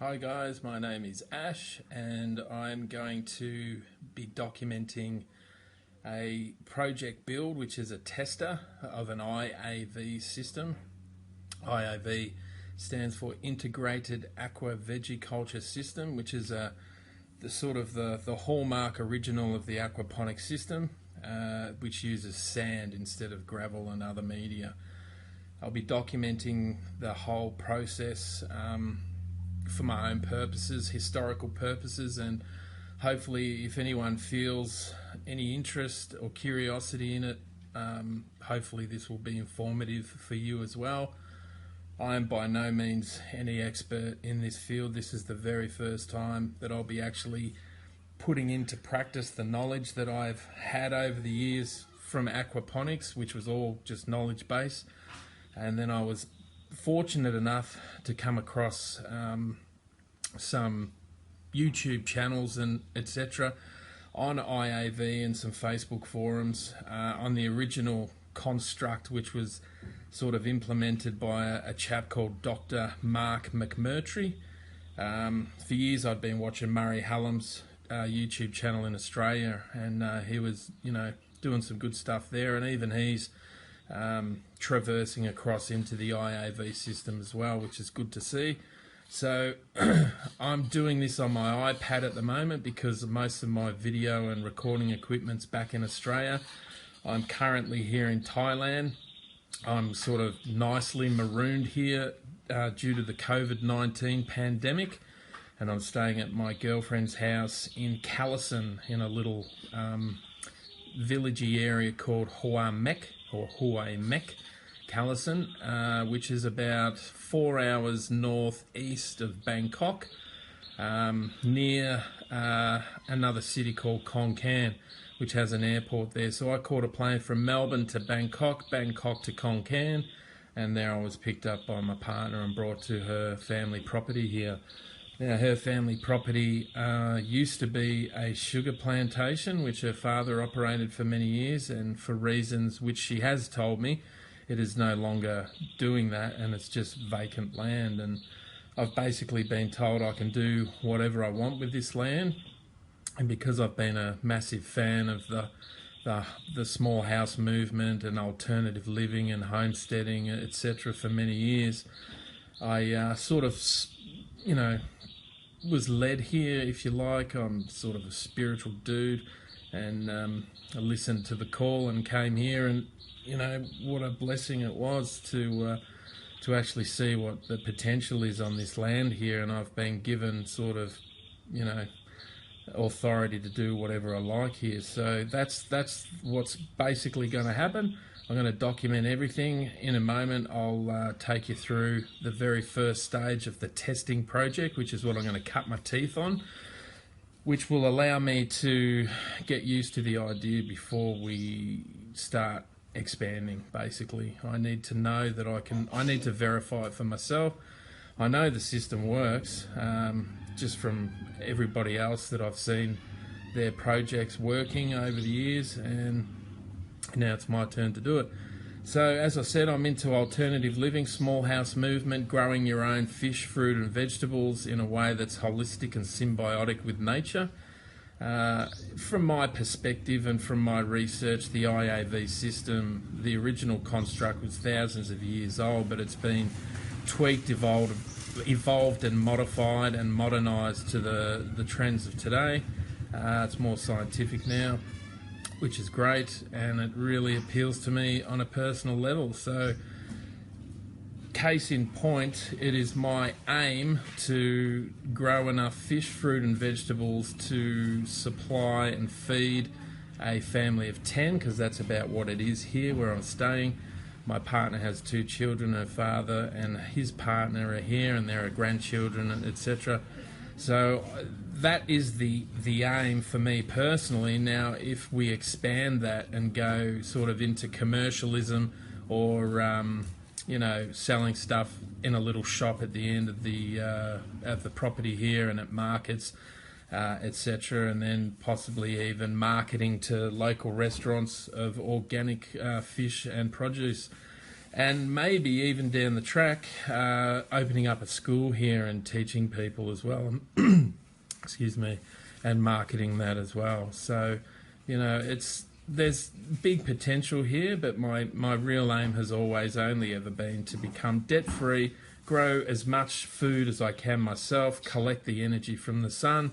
Hi guys, my name is Ash and I'm going to be documenting a project build which is a tester of an IAV system. IAV stands for Integrated Aqua Vegiculture System, which is the hallmark original of the aquaponics system, which uses sand instead of gravel and other media. I'll be documenting the whole process for my own purposes, historical purposes, and hopefully if anyone feels any interest or curiosity in it, hopefully this will be informative for you as well. I am by no means any expert in this field. This is the very first time that I'll be actually putting into practice the knowledge that I've had over the years from aquaponics, which was all just knowledge base. And then I was fortunate enough to come across some YouTube channels and etc. on IAV and some Facebook forums on the original construct, which was sort of implemented by a chap called Dr. Mark McMurtry. For years I'd been watching Murray Hallam's YouTube channel in Australia, and he was, doing some good stuff there, and even he's traversing across into the IAV system as well, which is good to see. So I'm doing this on my iPad at the moment because most of my video and recording equipment's back in Australia. I'm currently here in Thailand. I'm sort of nicely marooned here due to the COVID-19 pandemic, and I'm staying at my girlfriend's house in Callison in a little villagey area called Huamek, Callison, which is about 4 hours northeast of Bangkok, near another city called Khon Kaen, which has an airport there. So I caught a plane from Melbourne to Bangkok, Bangkok to Khon Kaen, and there I was picked up by my partner and brought to her family property here. Now, her family property used to be a sugar plantation, which her father operated for many years, and for reasons which she has told me, it is no longer doing that, and it's just vacant land. And I've basically been told I can do whatever I want with this land, and because I've been a massive fan of the small house movement and alternative living and homesteading, etc., for many years, I was led here, if you like. I'm sort of a spiritual dude, and I listened to the call and came here, and what a blessing it was to actually see what the potential is on this land here. And I've been given sort of authority to do whatever I like here. So that's what's basically going to happen. I'm going to document everything. In a moment I'll take you through the very first stage of the testing project, which is what I'm going to cut my teeth on, which will allow me to get used to the idea before we start expanding. Basically, I need to know that I need to verify it for myself. I know the system works, just from everybody else that I've seen their projects working over the years, and now it's my turn to do it. So as I said, I'm into alternative living, small house movement, growing your own fish, fruit and vegetables in a way that's holistic and symbiotic with nature. From my perspective and from my research, the IAV system, the original construct was thousands of years old, but it's been tweaked, evolved and modified and modernised to the trends of today. It's more scientific now, which is great, and it really appeals to me on a personal level. So, case in point, it is my aim to grow enough fish, fruit and vegetables to supply and feed a family of 10, because that's about what it is here where I'm staying. My partner has 2 children, her father and his partner are here, and there are grandchildren, etc. So that is the aim for me personally. Now, if we expand that and go sort of into commercialism or selling stuff in a little shop at the end of the property here and at markets, etc., and then possibly even marketing to local restaurants of organic fish and produce, and maybe even down the track, opening up a school here and teaching people as well. Excuse me, and marketing that as well. So, you know, there's big potential here, but my real aim has always only ever been to become debt free, grow as much food as I can myself, collect the energy from the sun,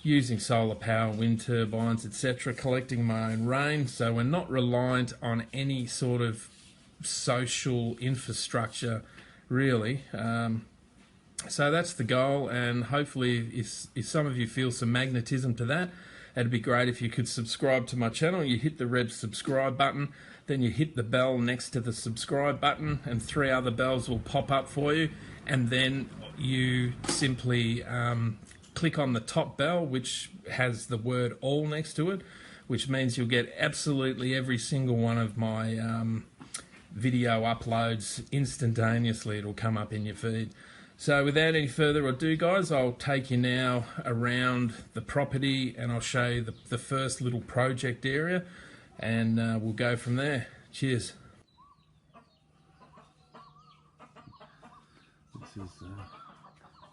using solar power, wind turbines, etc., collecting my own rain, so we're not reliant on any sort of social infrastructure, really. So that's the goal, and hopefully if some of you feel some magnetism to that, it'd be great if you could subscribe to my channel. You hit the red subscribe button, then you hit the bell next to the subscribe button, and 3 other bells will pop up for you, and then you simply click on the top bell, which has the word all next to it, which means you'll get absolutely every single one of my video uploads instantaneously. It'll come up in your feed. So without any further ado, guys, I'll take you now around the property and I'll show you the first little project area, and we'll go from there. Cheers. This is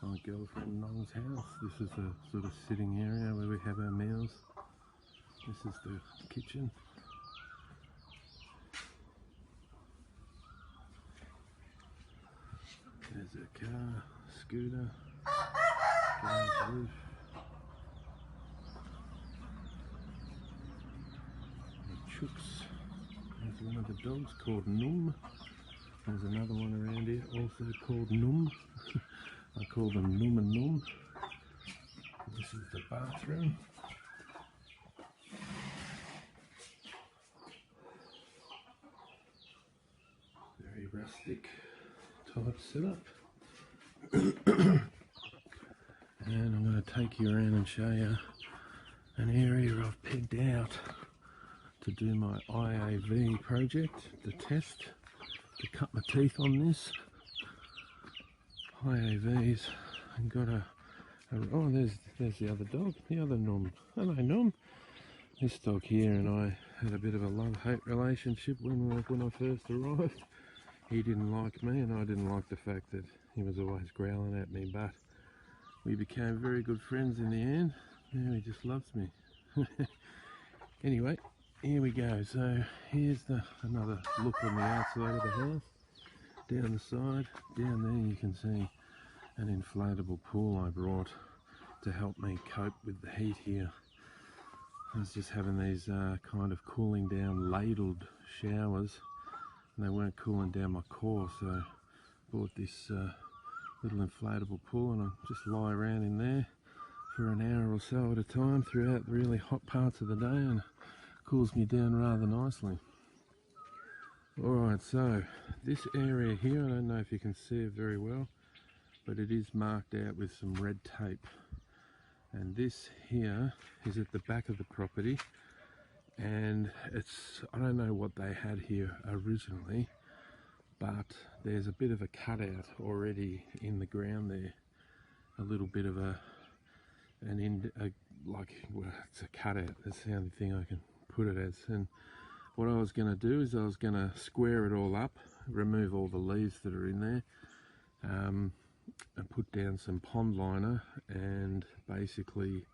my girlfriend Nong's house. This is a sort of sitting area where we have our meals. This is the kitchen. There's a car, scooter, garage roof. The chooks. There's one of the dogs called Nong. There's another one around here also called Nong. I call them Num and Num. This is the bathroom. Very rustic type setup. And I'm going to take you around and show you an area I've pegged out to do my IAV project, the test, to cut my teeth on this. IAVs, and got oh, there's the other dog, the other Nom. Hello Nom. This dog here and I had a bit of a love-hate relationship when I first arrived. He didn't like me and I didn't like the fact that he was always growling at me, but we became very good friends in the end. Now he just loves me. Anyway, here we go. So here's another look on the outside of the house. Down the side, down there you can see an inflatable pool I brought to help me cope with the heat here. I was just having these kind of cooling down ladled showers and they weren't cooling down my core, so I bought this little inflatable pool and I just lie around in there for an hour or so at a time throughout the really hot parts of the day, and cools me down rather nicely. Alright, so this area here, I don't know if you can see it very well, but it is marked out with some red tape. And this here is at the back of the property, and I don't know what they had here originally, but there's a bit of a cutout already in the ground there. A little bit of well, it's a cutout, that's the only thing I can put it as. And what I was going to do is I was going to square it all up, remove all the leaves that are in there, and put down some pond liner and basically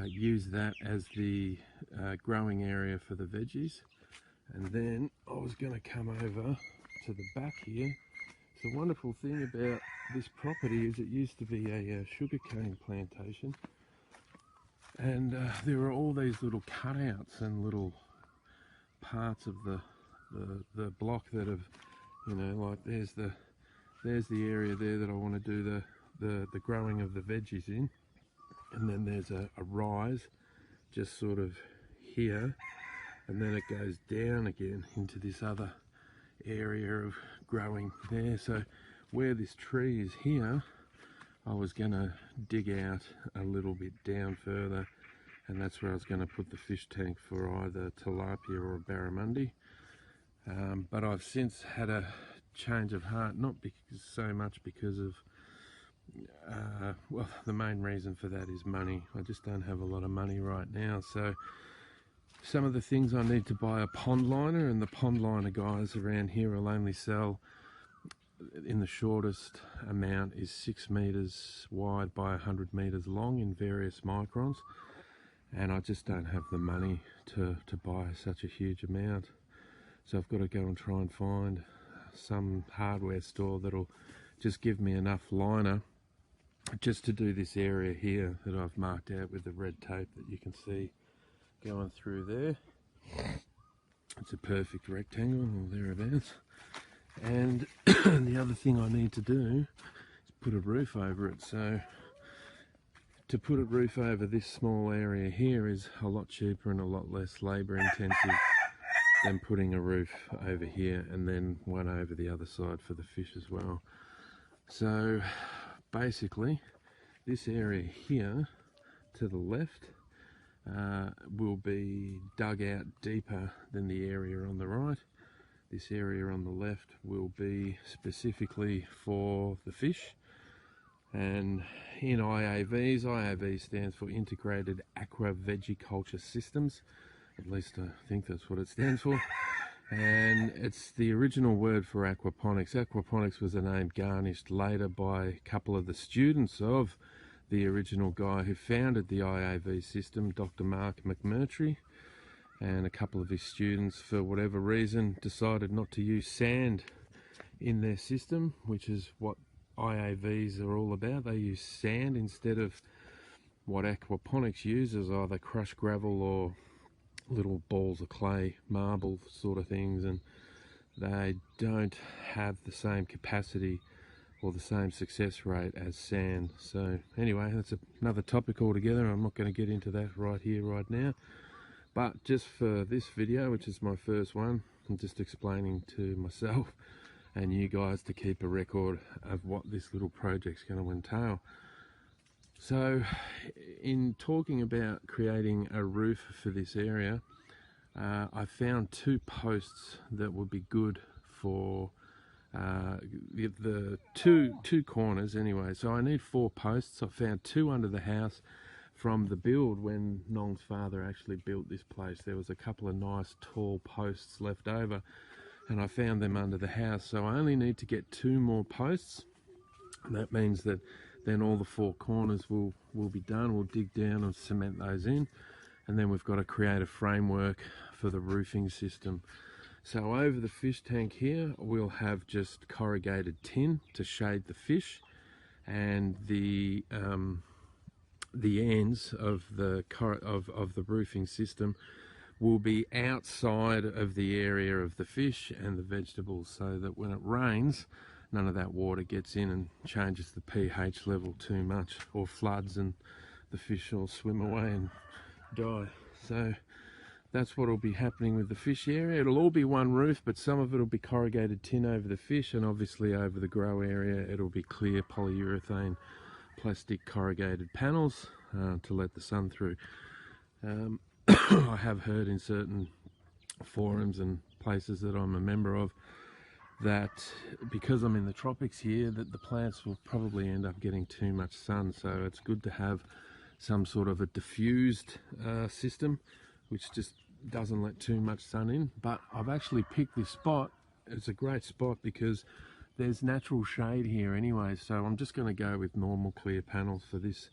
use that as the growing area for the veggies. And then I was going to come over to the back here. So the wonderful thing about this property is it used to be a sugarcane plantation, and there were all these little cutouts and little parts of the block that have, you know, like there's the area there that I want to do the growing of the veggies in, and then there's a rise just sort of here, and then it goes down again into this other area of growing there. So where this tree is here, I was going to dig out a little bit down further, and that's where I was going to put the fish tank for either tilapia or barramundi. But I've since had a change of heart, not so much because of well, the main reason for that is money. I just don't have a lot of money right now, so some of the things I need to buy a pond liner, and the pond liner guys around here will only sell in the shortest amount is 6 meters wide by 100 meters long in various microns, and I just don't have the money to buy such a huge amount. So I've got to go and try and find some hardware store that'll just give me enough liner just to do this area here that I've marked out with the red tape that you can see going through there. It's a perfect rectangle or thereabouts. And the other thing I need to do is put a roof over it. So to put a roof over this small area here is a lot cheaper and a lot less labour intensive than putting a roof over here and then one over the other side for the fish as well. So basically this area here to the left will be dug out deeper than the area on the right. This area on the left will be specifically for the fish. And in IAVs, IAV stands for Integrated Aqua Vegiculture Systems. At least I think that's what it stands for. And it's the original word for aquaponics. Aquaponics was a name garnished later by a couple of the students of the original guy who founded the IAV system, Dr. Mark McMurtry. And a couple of his students, for whatever reason, decided not to use sand in their system, which is what IAVs are all about. They use sand instead of what aquaponics uses, either crushed gravel or little balls of clay, marble sort of things, and they don't have the same capacity or the same success rate as sand. So anyway, that's another topic altogether. I'm not going to get into that right here, right now. But just for this video, which is my first one, I'm just explaining to myself and you guys to keep a record of what this little project's going to entail. So in talking about creating a roof for this area, I found 2 posts that would be good for the two corners anyway. So I need 4 posts. I found 2 under the house from the build when Nong's father actually built this place. There was a couple of nice tall posts left over and I found them under the house. So I only need to get 2 more posts. And that means that then all the 4 corners will be done. We'll dig down and cement those in, and then we've got to create a framework for the roofing system. So over the fish tank here we'll have just corrugated tin to shade the fish, and the ends of the roofing system will be outside of the area of the fish and the vegetables, so that when it rains none of that water gets in and changes the pH level too much, or floods and the fish all swim away and die. So that's what will be happening with the fish area. It'll all be one roof, but some of it will be corrugated tin over the fish, and obviously over the grow area it'll be clear polyurethane plastic corrugated panels to let the sun through. I have heard in certain forums and places that I'm a member of that because I'm in the tropics here, that the plants will probably end up getting too much sun, so it's good to have some sort of a diffused system which just doesn't let too much sun in. But I've actually picked this spot. It's a great spot because there's natural shade here anyway, so I'm just going to go with normal clear panels for this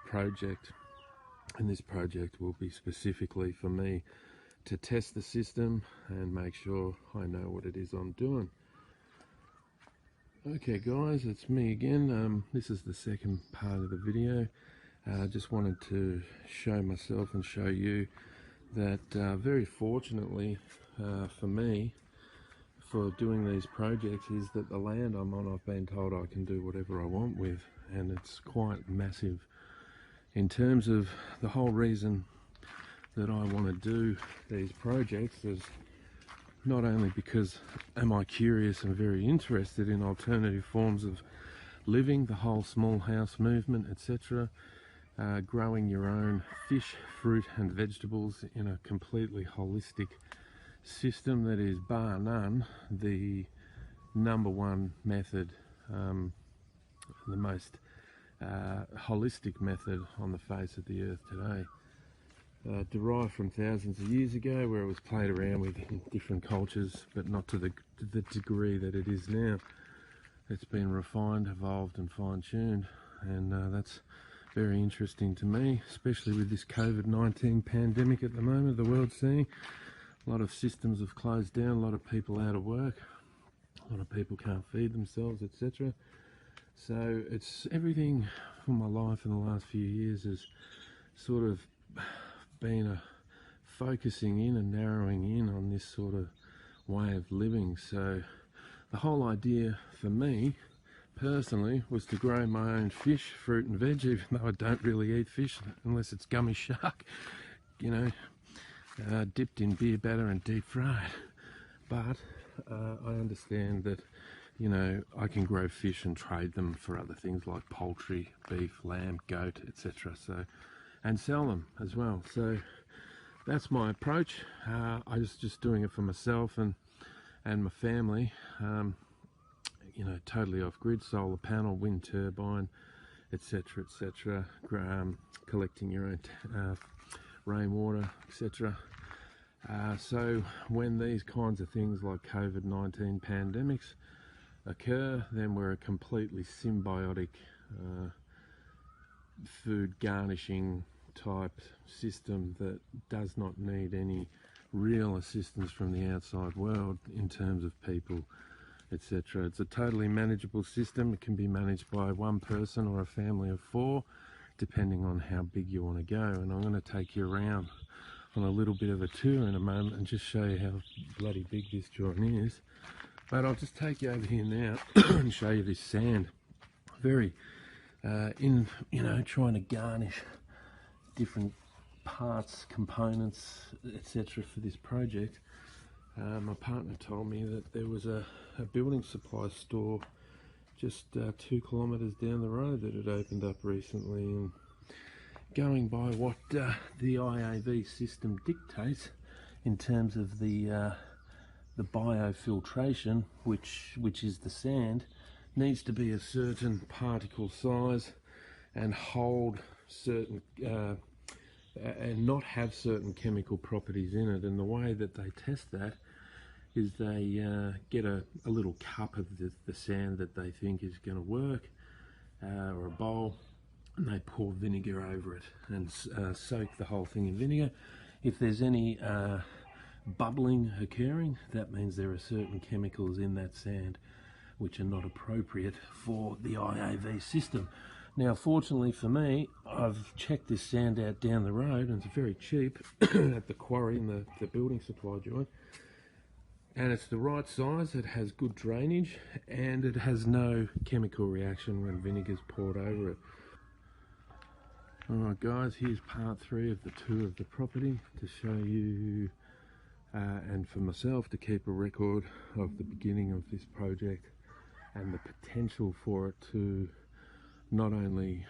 project. And this project will be specifically for me to test the system and make sure I know what it is I'm doing. Okay guys, it's me again. This is the second part of the video. I just wanted to show myself and show you that very fortunately for me, for doing these projects, is that the land I'm on, I've been told I can do whatever I want with, and it's quite massive. In terms of the whole reason that I want to do these projects is not only because am I curious and very interested in alternative forms of living, the whole small house movement, etc., growing your own fish, fruit and vegetables in a completely holistic system that is bar none the #1 method, the most holistic method on the face of the earth today. derived from thousands of years ago, where it was played around with in different cultures, but not to the degree that it is now. It's been refined, evolved and fine-tuned, and that's very interesting to me, especially with this COVID-19 pandemic at the moment the world's seeing. A lot of systems have closed down, a lot of people out of work, a lot of people can't feed themselves, etc. So it's everything for my life in the last few years has sort of been a focusing in and narrowing in on this sort of way of living. So the whole idea for me personally was to grow my own fish, fruit and veg, even though I don't really eat fish unless it's gummy shark, you know, dipped in beer batter and deep fried. But I understand that, you know, I can grow fish and trade them for other things like poultry, beef, lamb, goat, etc. So, and sell them as well. So that's my approach. I was just doing it for myself and my family. You know, totally off grid, solar panel, wind turbine, etc., etc. Collecting your own rainwater, etc. So when these kinds of things like COVID-19 pandemics occur, then we're a completely symbiotic food garnishing type system that does not need any real assistance from the outside world in terms of people, etc. It's a totally manageable system. It can be managed by one person or a family of 4, depending on how big you want to go. And I'm going to take you around on a little bit of a tour in a moment and just show you how bloody big this joint is. But I'll just take you over here now and show you this sand. Very in, you know, trying to garnish different parts, components, etc. for this project. My partner told me that there was a building supply store just 2 kilometres down the road that had opened up recently, and going by what the IAV system dictates in terms of the biofiltration, which is the sand, needs to be a certain particle size and hold certain and not have certain chemical properties in it. And the way that they test that is they get a little cup of the sand that they think is going to work, or a bowl, and they pour vinegar over it and soak the whole thing in vinegar. If there's any bubbling occurring, that means there are certain chemicals in that sand which are not appropriate for the IAV system. Now, fortunately for me, I've checked this sand out down the road, and it's very cheap at the quarry in the building supply joint. And it's the right size, it has good drainage, and it has no chemical reaction when vinegar's poured over it. Alright guys, here's part 3 of the tour of the property to show you, and for myself to keep a record of the beginning of this project and the potential for it to not only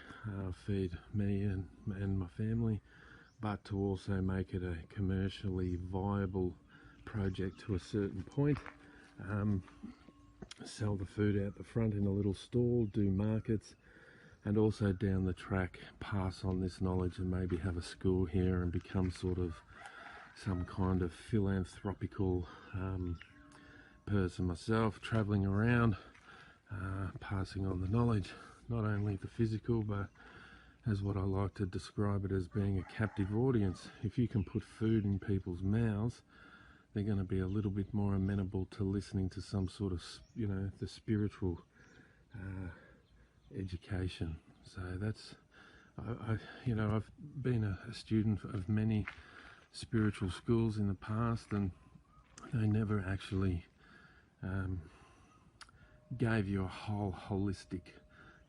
feed me and my family, but to also make it a commercially viable project to a certain point. Sell the food out the front in a little stall, do markets, and also down the track pass on this knowledge and maybe have a school here and become sort of some kind of philanthropical person myself, travelling around, passing on the knowledge, not only the physical, but as what I like to describe it as being a captive audience. If you can put food in people's mouths, they're going to be a little bit more amenable to listening to some sort of, you know, the spiritual education. So that's, you know, I've been a student of many spiritual schools in the past, and they never actually gave you a whole holistic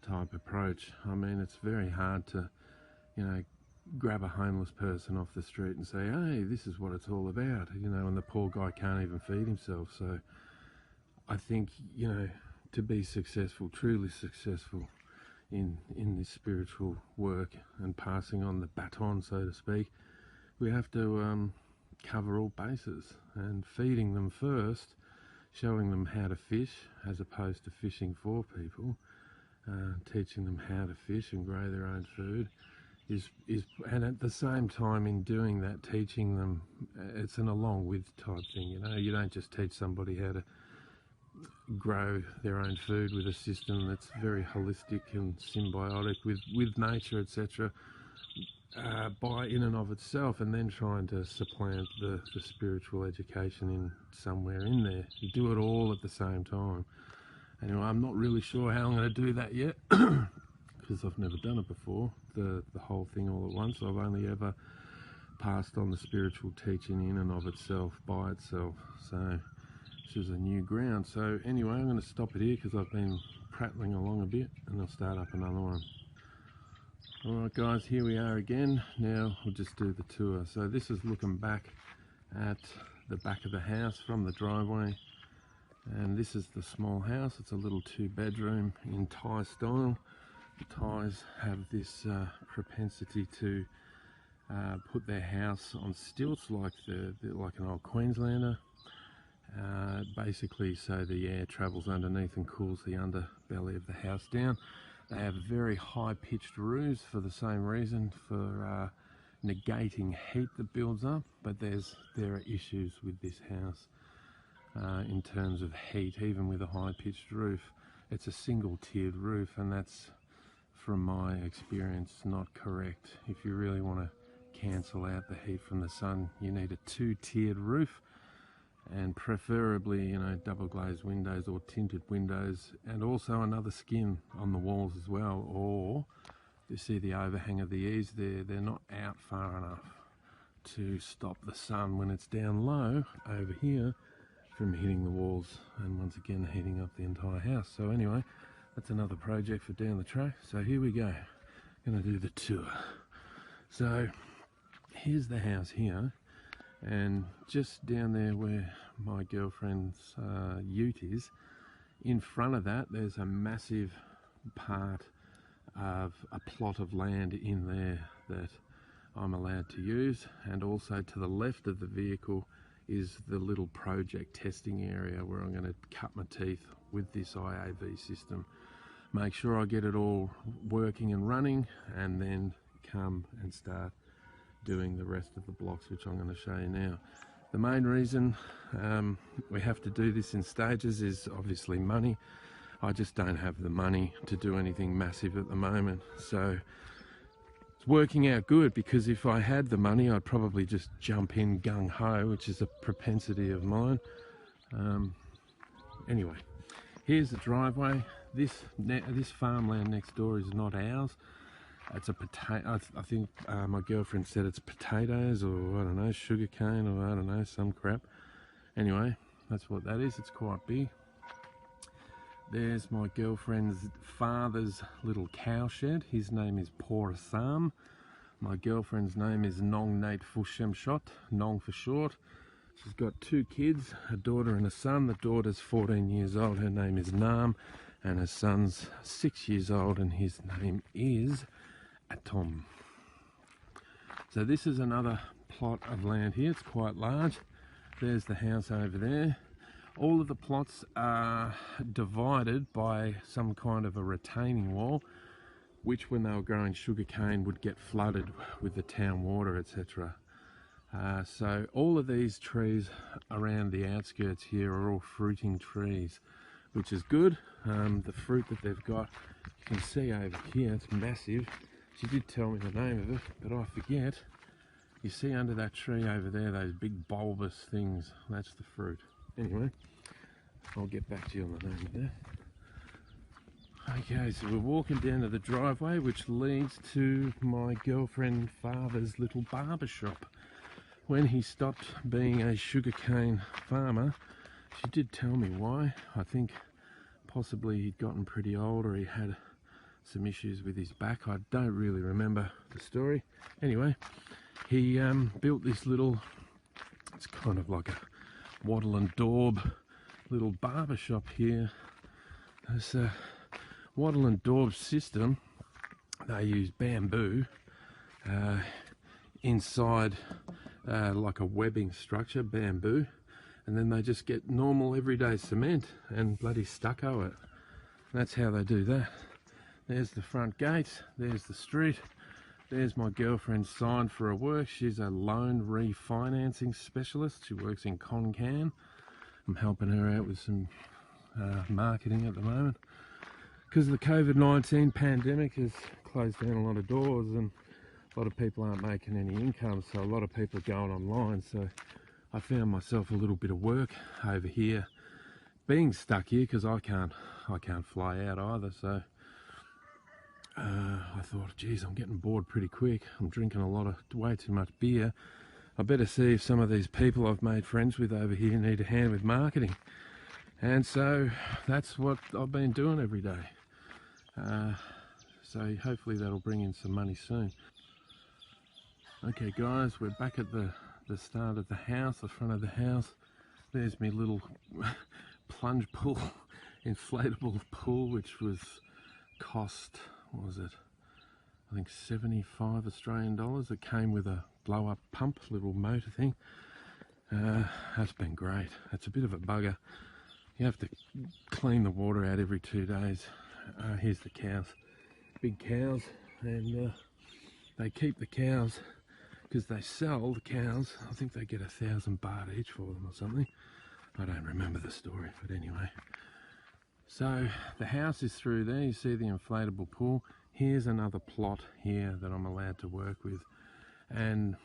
type approach. I mean, it's very hard to, you know, grab a homeless person off the street and say, hey, this is what it's all about, you know, and the poor guy can't even feed himself. So I think, you know, to be successful, truly successful in this spiritual work and passing on the baton, so to speak, we have to cover all bases, and feeding them first, showing them how to fish as opposed to fishing for people, teaching them how to fish and grow their own food, and at the same time in doing that, teaching them, it's an along with type thing, you know. You don't just teach somebody how to grow their own food with a system that's very holistic and symbiotic with nature, etc., by in and of itself, and then trying to supplant the spiritual education in somewhere in there. You do it all at the same time. Anyway, I'm not really sure how I'm going to do that yet. Because I've never done it before, the whole thing all at once. I've only ever passed on the spiritual teaching in and of itself, by itself. So this is a new ground. So anyway, I'm going to stop it here because I've been prattling along a bit, and I'll start up another one. Alright guys, here we are again. Now we'll just do the tour. So this is looking back at the back of the house from the driveway. And this is the small house. It's a little 2-bedroom in Thai style. The Thais have this propensity to put their house on stilts like like an old Queenslander, basically so the air travels underneath and cools the underbelly of the house down. They have very high-pitched roofs for the same reason, for negating heat that builds up, but there are issues with this house in terms of heat, even with a high-pitched roof. It's a single-tiered roof, and that's, from my experience, not correct. If you really want to cancel out the heat from the sun, you need a 2-tiered roof, and preferably, you know, double glazed windows or tinted windows, and also another skin on the walls as well. Or you see the overhang of the eaves there, they're not out far enough to stop the sun when it's down low over here from hitting the walls and once again heating up the entire house. So anyway, that's another project for down the track. So here we go, gonna do the tour. So here's the house here, and just down there where my girlfriend's ute is, in front of that there's a massive part of a plot of land in there that I'm allowed to use, and also to the left of the vehicle is the little project testing area where I'm going to cut my teeth with this IAV system, make sure I get it all working and running, and then come and start doing the rest of the blocks, which I'm going to show you now. The main reason we have to do this in stages is obviously money. I just don't have the money to do anything massive at the moment, so it's working out good, because if I had the money I'd probably just jump in gung-ho, which is a propensity of mine. Anyway, here's the driveway. This farmland next door is not ours. It's a potato. I think my girlfriend said it's potatoes, or I don't know, sugarcane, or I don't know, some crap. Anyway, that's what that is. It's quite big. There's my girlfriend's father's little cow shed. His name is Porasam. My girlfriend's name is Nong Fushemshot, Nong for short. She's got 2 kids, a daughter and a son. The daughter's 14 years old. Her name is Nam, and her son's 6 years old, and his name is Atom. So this is another plot of land here. It's quite large. There's the house over there. All of the plots are divided by some kind of a retaining wall, which when they were growing sugarcane would get flooded with the town water, etc. So all of these trees around the outskirts here are all fruiting trees, which is good. The fruit that they've got, you can see over here, it's massive. She did tell me the name of it, but I forget. You see under that tree over there, those big bulbous things, that's the fruit. Anyway, I'll get back to you on the name of that. Okay, so we're walking down to the driveway, which leads to my girlfriend father's little barber shop. When he stopped being a sugarcane farmer, she did tell me why. I think possibly he'd gotten pretty old, or he had some issues with his back. I don't really remember the story. Anyway, he built this little, it's kind of like a wattle and daub little barber shop here. This wattle and daub system, they use bamboo inside like a webbing structure, bamboo, and then they just get normal everyday cement and bloody stucco it. That's how they do that. There's the front gate, there's the street, There's my girlfriend signed for her work. She's a loan refinancing specialist. She works in Concan. I'm helping her out with some marketing at the moment, because the COVID-19 pandemic has closed down a lot of doors and a lot of people aren't making any income, so a lot of people are going online. So I found myself a little bit of work over here, being stuck here because I can't fly out either. So I thought, geez, I'm getting bored pretty quick. I'm drinking way too much beer. I better see if some of these people I've made friends with over here need a hand with marketing. And so that's what I've been doing every day. So hopefully that'll bring in some money soon. Okay guys, we're back at the start of the house, the front of the house. There's my little plunge pool, inflatable pool, which was cost, what was it? I think 75 Australian dollars. It came with a blow up pump, little motor thing. That's been great. It's a bit of a bugger. You have to clean the water out every 2 days. Here's the cows, big cows, and they keep the cows because they sell the cows. I think they get 1,000 baht each for them or something. I don't remember the story, but anyway. So the house is through there. You see the inflatable pool. Here's another plot here that I'm allowed to work with, and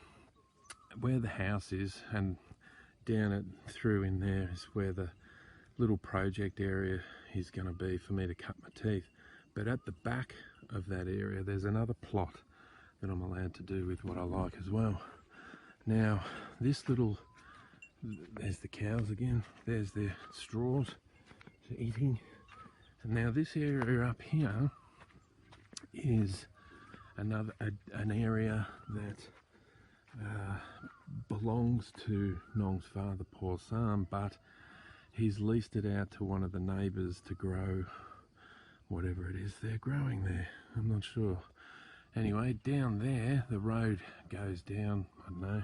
where the house is and down it through in there is where the little project area is going to be for me to cut my teeth. But at the back of that area there's another plot that I'm allowed to do with what I like as well. Now this little, there's the cows again, there's their straws for eating, and now this area up here is an area that belongs to Nong's father, Paul Sam, but he's leased it out to one of the neighbours to grow whatever it is they're growing there. I'm not sure. Anyway, down there the road goes down, I don't know,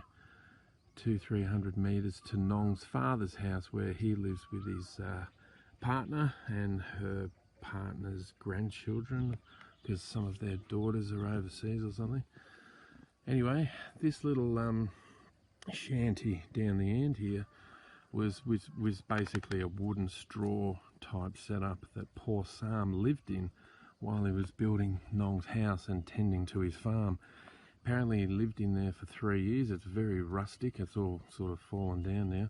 200-300 metres to Nong's father's house, where he lives with his partner and her partner's grandchildren, because some of their daughters are overseas or something. Anyway, this little shanty down the end here was basically a wooden straw type setup that poor Sam lived in while he was building Nong's house and tending to his farm. Apparently he lived in there for 3 years. It's very rustic, it's all sort of fallen down now.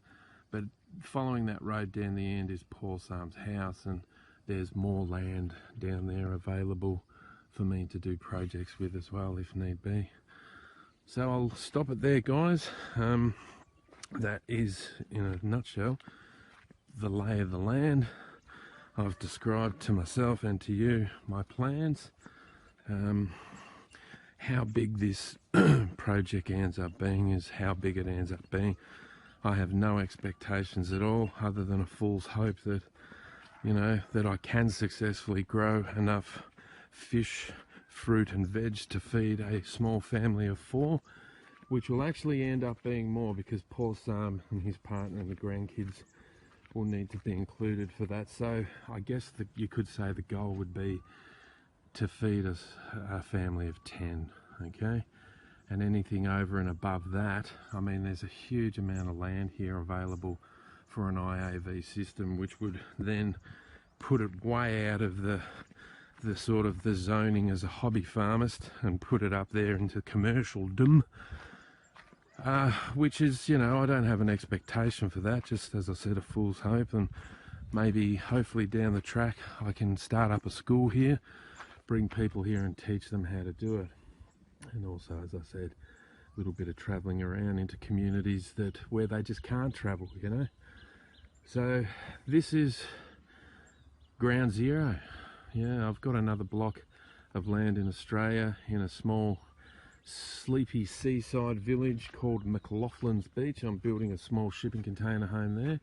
But following that road down the end is Paul Sam's house, and there's more land down there available for me to do projects with as well if need be. So I'll stop it there, guys. That is, in a nutshell, the lay of the land. I've described to myself and to you my plans. How big this project ends up being is how big it ends up being. I have no expectations at all, other than a fool's hope that, you know, that I can successfully grow enough fish, fruit and veg to feed a small family of 4, which will actually end up being more, because Paul Sam and his partner and the grandkids will need to be included for that. So I guess that you could say the goal would be to feed us a family of 10, okay? And anything over and above that, I mean, there's a huge amount of land here available for an IAV system, which would then put it way out of the sort of the zoning as a hobby farmist and put it up there into commercialdom, which is, you know, I don't have an expectation for that, just as I said, a fool's hope. And maybe hopefully down the track I can start up a school here, bring people here and teach them how to do it. And also, as I said, a little bit of travelling around into communities where they just can't travel, you know. So this is ground zero. Yeah, I've got another block of land in Australia in a small sleepy seaside village called McLaughlin's Beach. I'm building a small shipping container home there,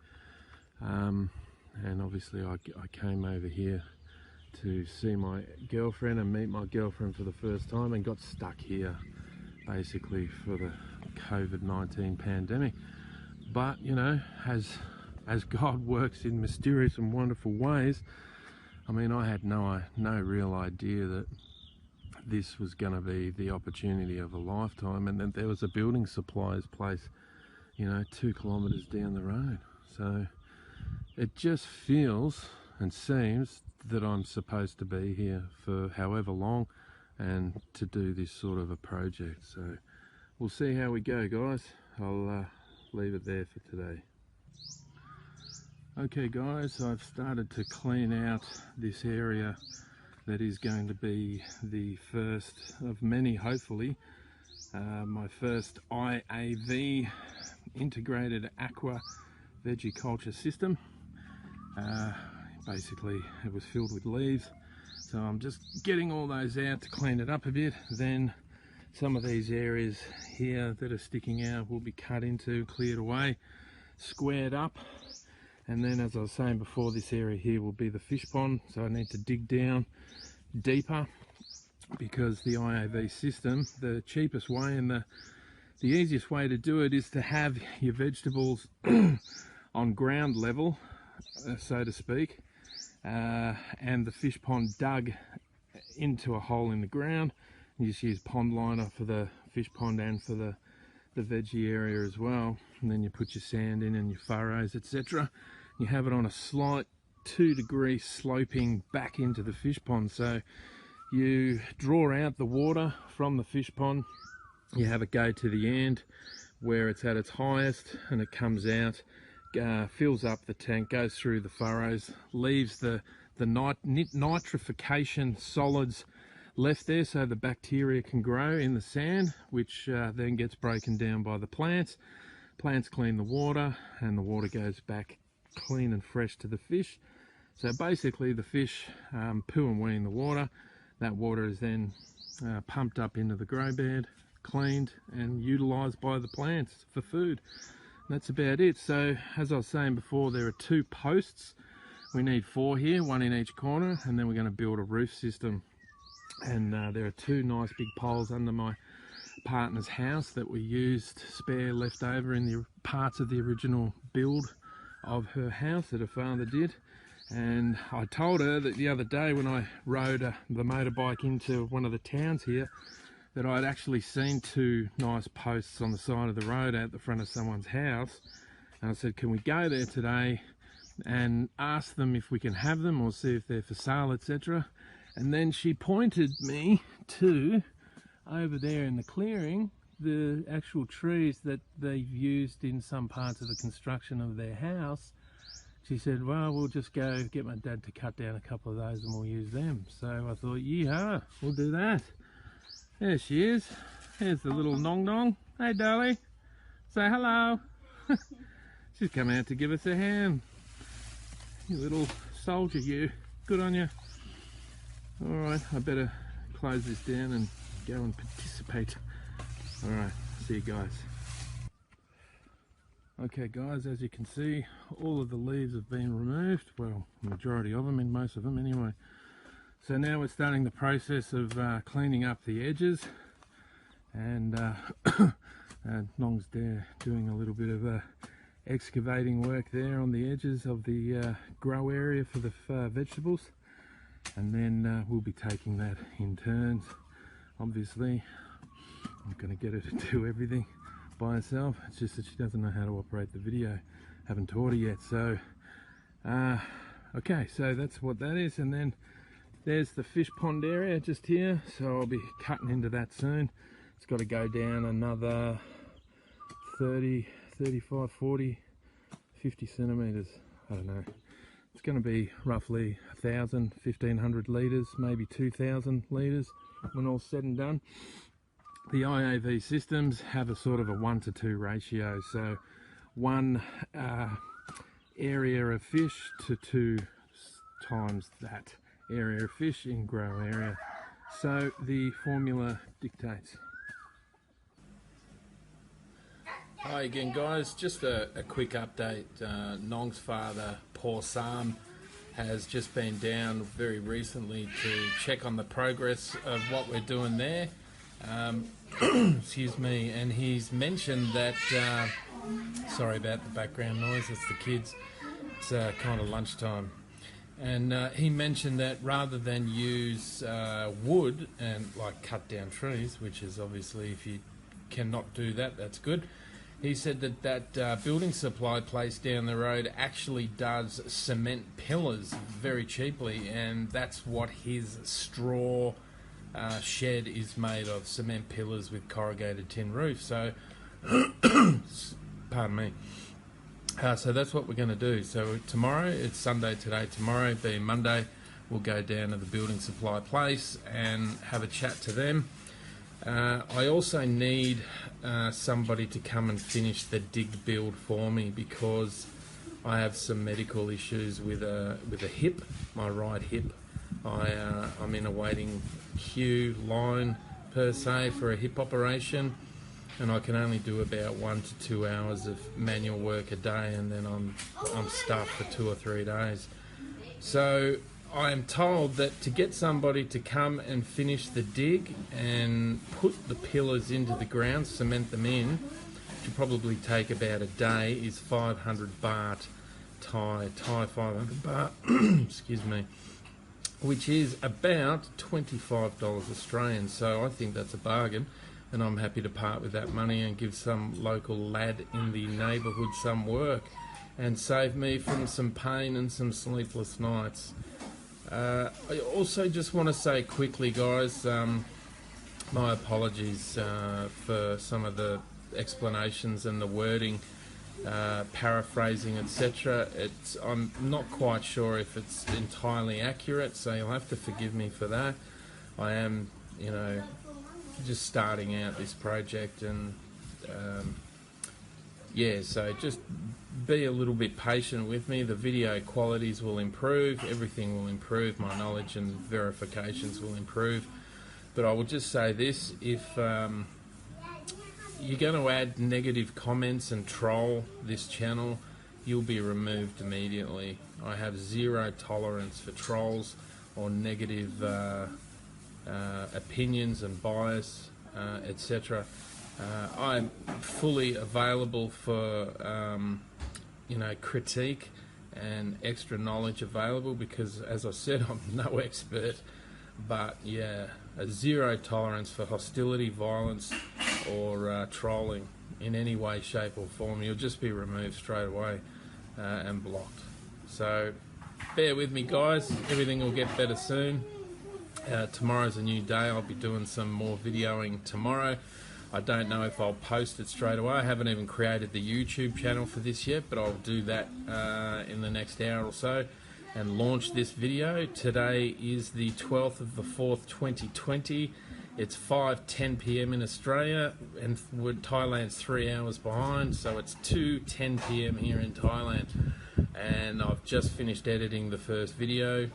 and obviously I came over here to see my girlfriend and meet my girlfriend for the first time, and got stuck here basically for the COVID-19 pandemic. But you know, as God works in mysterious and wonderful ways, I mean, I had no real idea that this was going to be the opportunity of a lifetime, and then there was a building supplies place, you know, 2 kilometers down the road. So it just feels and seems that I'm supposed to be here for however long and to do this sort of a project. So we'll see how we go, guys. I'll leave it there for today. Okay guys, I've started to clean out this area that is going to be the first of many, hopefully. My first IAV, integrated aqua vegiculture system. Basically it was filled with leaves, so I'm just getting all those out to clean it up a bit. Then some of these areas here that are sticking out will be cut into, cleared away, squared up. And then, as I was saying before, this area here will be the fish pond, so I need to dig down deeper, because the IAV system, the cheapest way and the easiest way to do it is to have your vegetables on ground level, so to speak, and the fish pond dug into a hole in the ground. You just use pond liner for the fish pond and for the veggie area as well, and then you put your sand in and your furrows, etc. You have it on a slight 2-degree sloping back into the fish pond, so you draw out the water from the fish pond, you have it go to the end where it's at its highest, and it comes out, fills up the tank, goes through the furrows, leaves the nitrification solids left there so the bacteria can grow in the sand, which then gets broken down by the plants. Plants clean the water, and the water goes back clean and fresh to the fish. So basically the fish poo and wee in the water. That water is then pumped up into the grow bed, cleaned and utilised by the plants for food. And that's about it. So as I was saying before, there are 2 posts. We need 4 here, 1 in each corner, and then we're going to build a roof system. And there are 2 nice big poles under my partner's house that we used spare left over in the parts of the original build of her house that her father did. And I told her that the other day when I rode the motorbike into one of the towns here, that I'd actually seen 2 nice posts on the side of the road at the front of someone's house, and I said, can we go there today and ask them if we can have them or see if they're for sale, etc. And then she pointed me to, over there in the clearing, the actual trees that they've used in some parts of the construction of their house. She said, well, we'll just go get my dad to cut down a couple of those and we'll use them. So I thought, yeah, we'll do that. There she is. There's the little Nong. Hey, darling. Say hello. She's come out to give us a hand. You little soldier, you. Good on you. All right, I better close this down and go and participate. All right, see you guys. Okay guys, as you can see, all of the leaves have been removed. Well, the majority of them, and most of them anyway. So now we're starting the process of cleaning up the edges, and Nong's there doing a little bit of excavating work there on the edges of the grow area for the vegetables, and then we'll be taking that in turns. Obviously I'm going to get her to do everything by herself. It's just that she doesn't know how to operate the video. Haven't taught her yet. So okay, so that's what that is. And then there's the fish pond area just here, so I'll be cutting into that soon. It's got to go down another 30, 35, 40, 50 centimeters. I don't know. It's going to be roughly 1,000, 1,500 litres, maybe 2,000 litres when all's said and done. The IAV systems have a sort of a 1-to-2 ratio, so 1 area of fish to 2 times that area of fish in grow area. So the formula dictates. Hi again guys, just a quick update. Nong's father, poor Sam, has just been down very recently to check on the progress of what we're doing there. Excuse me, and he's mentioned that, sorry about the background noise, it's the kids, it's kind of lunchtime. And he mentioned that rather than use wood and like cut down trees, which is obviously, if you cannot do that, that's good. He said that building supply place down the road actually does cement pillars very cheaply, and that's what his straw shed is made of, cement pillars with corrugated tin roof. So, pardon me. So that's what we're going to do. So tomorrow, it's Sunday today, tomorrow being Monday, we'll go down to the building supply place and have a chat to them. I also need somebody to come and finish the dig build for me, because I have some medical issues with a hip, my right hip. I'm in a waiting queue line per se for a hip operation, and I can only do about 1 to 2 hours of manual work a day, and then I'm stuffed for 2 or 3 days. So I am told that to get somebody to come and finish the dig and put the pillars into the ground, cement them in, which will probably take about a day, is 500 baht Thai 500 baht, excuse me, which is about $25 Australian. So I think that's a bargain, and I'm happy to part with that money and give some local lad in the neighbourhood some work and save me from some pain and some sleepless nights. I also just want to say quickly, guys, my apologies for some of the explanations and the wording, paraphrasing, etc. I'm not quite sure if it's entirely accurate, so you'll have to forgive me for that. I am, just starting out this project, and so just be a little bit patient with me. The video qualities will improve, everything will improve, my knowledge and verifications will improve. But I will just say this: if you're going to add negative comments and troll this channel, you'll be removed immediately. I have zero tolerance for trolls or negative opinions and bias, etc. I'm fully available for critique and extra knowledge available, because, as I said, I'm no expert. But yeah, a zero tolerance for hostility, violence, or trolling in any way, shape or form. You'll just be removed straight away and blocked. So bear with me, guys. Everything will get better soon. Tomorrow's a new day. I'll be doing some more videoing tomorrow. I don't know if I'll post it straight away. I haven't even created the YouTube channel for this yet, but I'll do that in the next hour or so and launch this video. Today is the 12th of the 4th, 2020. It's 5:10 p.m. in Australia, and Thailand's 3 hours behind, so it's 2:10 p.m. here in Thailand. And I've just finished editing the first video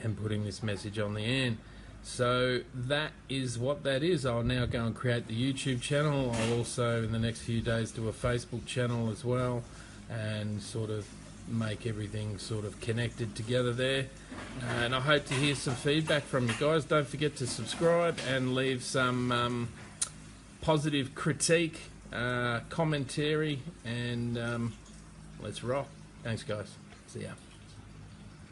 and putting this message on the end. So that is what that is. I'll now go and create the YouTube channel. I'll also, in the next few days, do a Facebook channel as well, and sort of make everything sort of connected together there. And I hope to hear some feedback from you guys. Don't forget to subscribe and leave some positive critique, commentary, and let's rock. Thanks, guys. See ya.